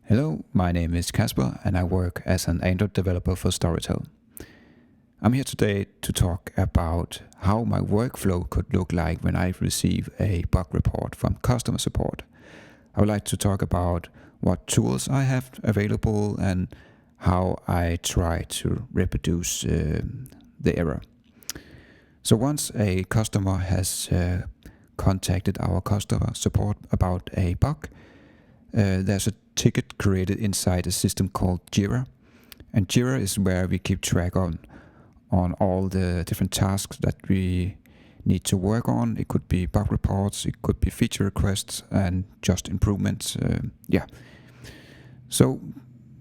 Hello, my name is Kasper and I work as an Android developer for Storytel. I'm here today to talk about how my workflow could look like when I receive a bug report from customer support. I would like to talk about what tools I have available and how I try to reproduce the error. So once a customer has contacted our customer support about a bug, there's a ticket created inside a system called Jira. And Jira is where we keep track on all the different tasks that we need to work on. It could be bug reports, it could be feature requests, and just improvements. So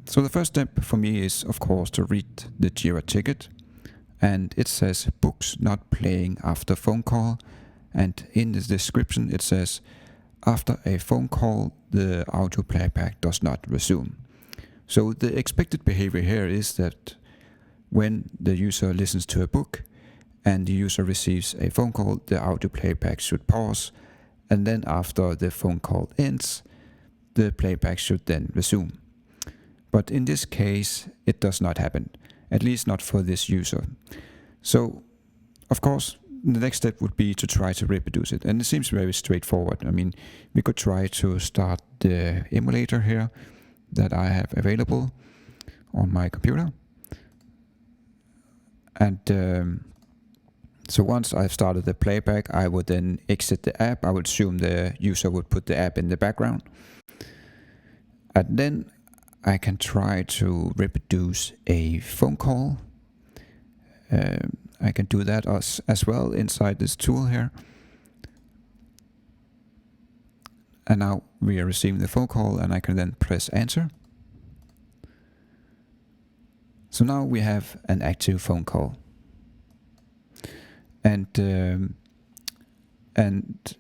the first step for me is, of course, to read the Jira ticket. And it says books not playing after phone call. And in the description it says, after a phone call, the audio playback does not resume. So the expected behavior here is that when the user listens to a book and the user receives a phone call, the audio playback should pause, and then after the phone call ends, the playback should then resume. But in this case, it does not happen, at least not for this user. So, of course, the next step would be to try to reproduce it, and it seems very straightforward. I mean, we could try to start the emulator here that I have available on my computer. And so once I've started the playback, I would then exit the app. I would assume the user would put the app in the background. And then I can try to reproduce a phone call. I can do that as well inside this tool here. And now we are receiving the phone call, and I can then press enter. So now we have an active phone call. And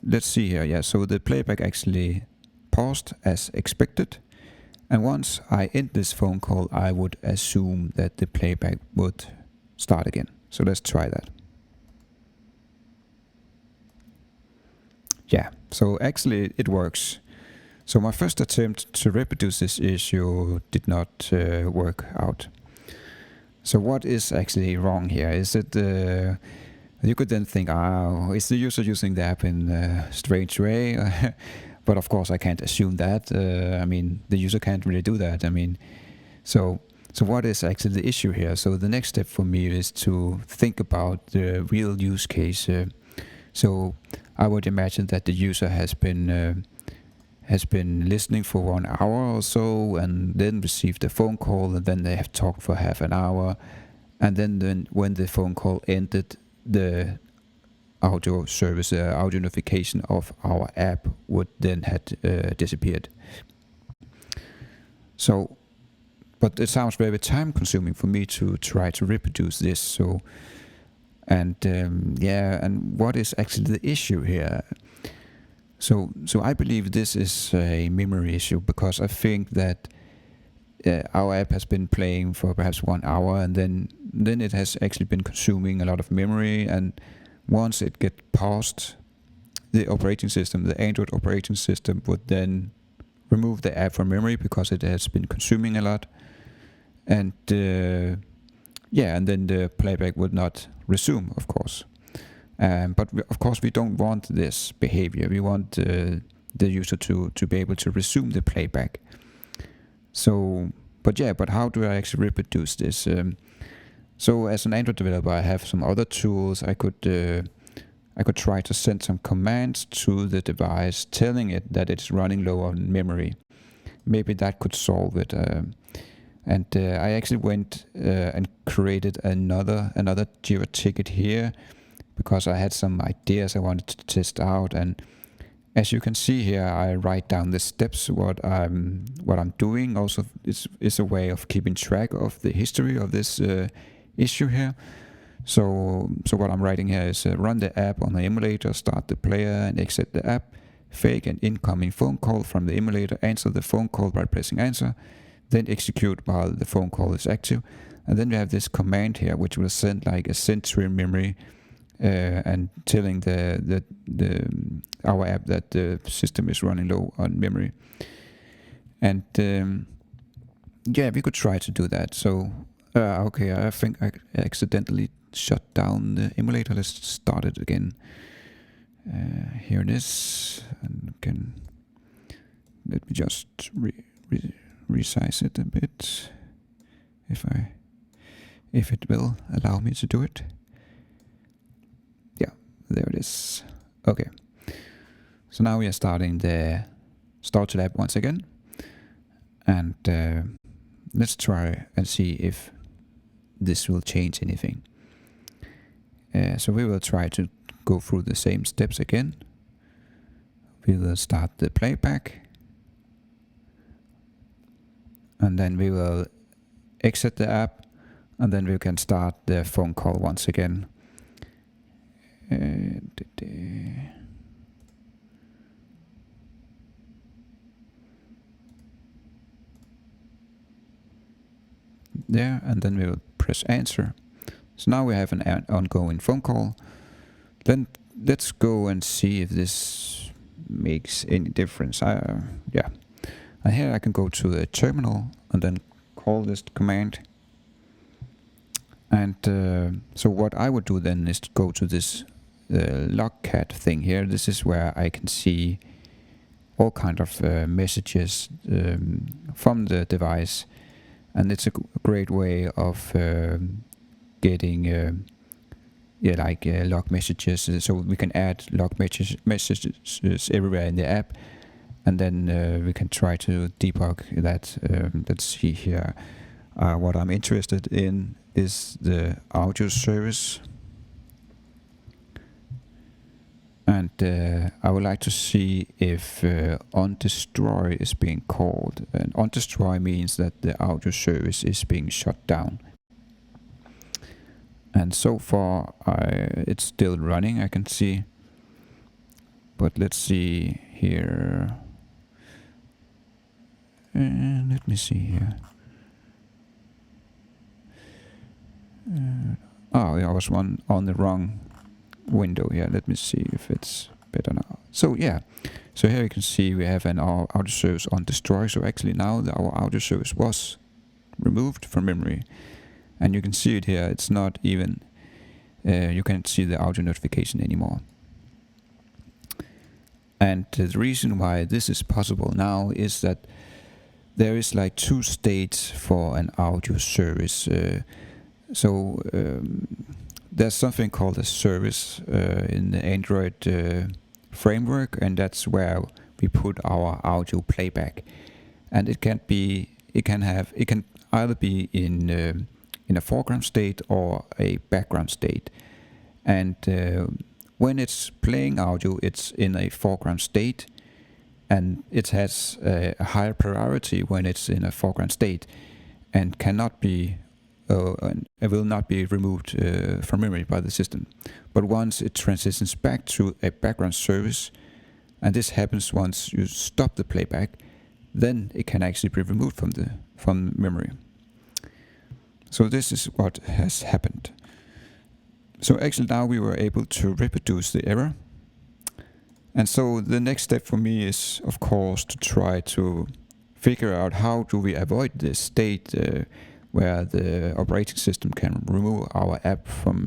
let's see here. Yeah, so the playback actually paused as expected. And once I end this phone call, I would assume that the playback would start again. So let's try that. Yeah, so actually it works. So my first attempt to reproduce this issue did not work out. So what is actually wrong here? Is it you could then think, is the user using the app in a strange way? But of course I can't assume that. I mean, the user can't really do that. I mean, so what is actually the issue here? So the next step for me is to think about the real use case. So I would imagine that the user has been listening for 1 hour or so, and then received a phone call, and then they have talked for half an hour, and then when the phone call ended, the audio service, audio notification of our app would then have disappeared. So. But it sounds very time consuming for me to try to reproduce this. So, and what is actually the issue here? So I believe this is a memory issue, because I think that our app has been playing for perhaps 1 hour, and then it has actually been consuming a lot of memory. And once it gets paused, the operating system, the Android operating system, would then remove the app from memory because it has been consuming a lot. And and then the playback would not resume, of course. But of course we don't want this behavior. We want the user to be able to resume the playback. So, but how do I actually reproduce this? So as an Android developer, I have some other tools. I could try to send some commands to the device telling it that it's running low on memory. Maybe that could solve it. And I actually went and created another Jira ticket here, because I had some ideas I wanted to test out. And as you can see here, I write down the steps, what I'm doing. Also, it's a way of keeping track of the history of this issue here. So what I'm writing here is run the app on the emulator, start the player and exit the app, fake an incoming phone call from the emulator, answer the phone call by pressing answer, then execute while the phone call is active. And then we have this command here, which will send like a century memory and telling our app that the system is running low on memory. And yeah, we could try to do that. So, okay, I think I accidentally shut down the emulator. Let's start it again. Here it is, and let me just resize it a bit, if it will allow me to do it. Yeah, there it is. Okay. So now we are starting the Storage Lab once again, and let's try and see if this will change anything. So we will try to go through the same steps again. We will start the playback, and then we will exit the app, and then we can start the phone call once again. There, and then we will press answer. So now we have an ongoing phone call. Then let's go and see if this makes any difference. Yeah, and here I can go to the terminal and then call this command. And so what I would do then is to go to this logcat thing here. This is where I can see all kind of messages from the device, and it's a great way of getting log messages. So we can add log messages everywhere in the app, and then we can try to debug that. Let's see here. What I'm interested in is the audio service, and I would like to see if onDestroy is being called. And onDestroy means that the audio service is being shut down. And so far it's still running, I can see. But let's see here. Let me see here. Oh, yeah, I was on the wrong window here. Let me see if it's better now. So yeah, so here you can see we have our audio service onDestroy. So actually now our audio service was removed from memory, and you can see it here. It's not even you can't see the audio notification anymore. And the reason why this is possible now is that there is like two states for an audio service. There's something called a service in the Android framework, and that's where we put our audio playback. And it can either be in a foreground state or a background state. And when it's playing audio, it's in a foreground state, and it has a higher priority when it's in a foreground state, and cannot be and it will not be removed from memory by the system. But once it transitions back to a background service, and this happens once you stop the playback, then it can actually be removed from memory. So this is what has happened. So actually now we were able to reproduce the error. And so the next step for me is, of course, to try to figure out how do we avoid this state where the operating system can remove our app from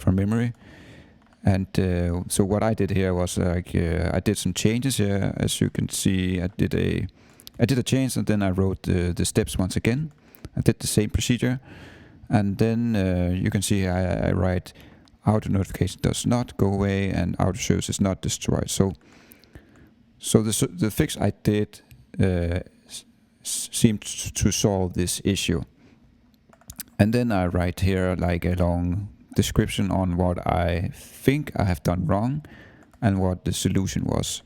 memory. And so what I did here was I did some changes here. As you can see, I did a change, and then I wrote the steps once again. I did the same procedure, and then you can see I write audio notification does not go away and audio service is not destroyed. So the fix I did seemed to solve this issue. And then I write here like a long description on what I think I have done wrong and what the solution was.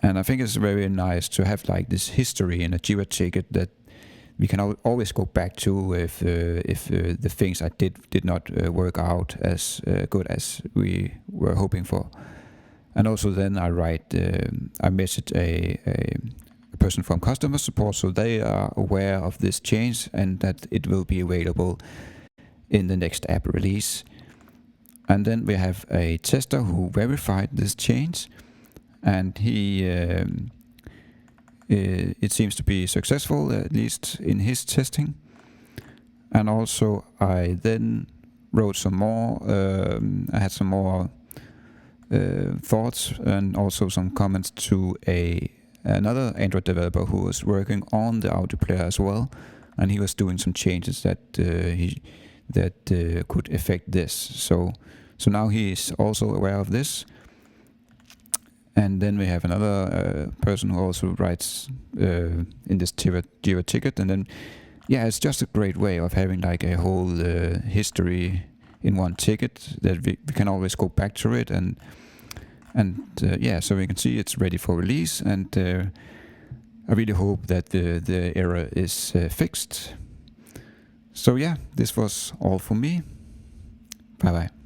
And I think it's very nice to have like this history in a Jira ticket that we can always go back to if the things I did not work out as good as we were hoping for. And also then I message a person from customer support, so they are aware of this change and that it will be available in the next app release. And then we have a tester who verified this change, and he it seems to be successful, at least in his testing. And also I then wrote some more, I had some more thoughts and also some comments to another Android developer who was working on the audio player as well, and he was doing some changes that could affect this. So now he is also aware of this. And then we have another person who also writes in this Jira ticket, and then yeah, it's just a great way of having like a whole history in one ticket that we can always go back to it, and yeah, so we can see it's ready for release, and I really hope that the error is fixed. So yeah, this was all for me. Bye bye.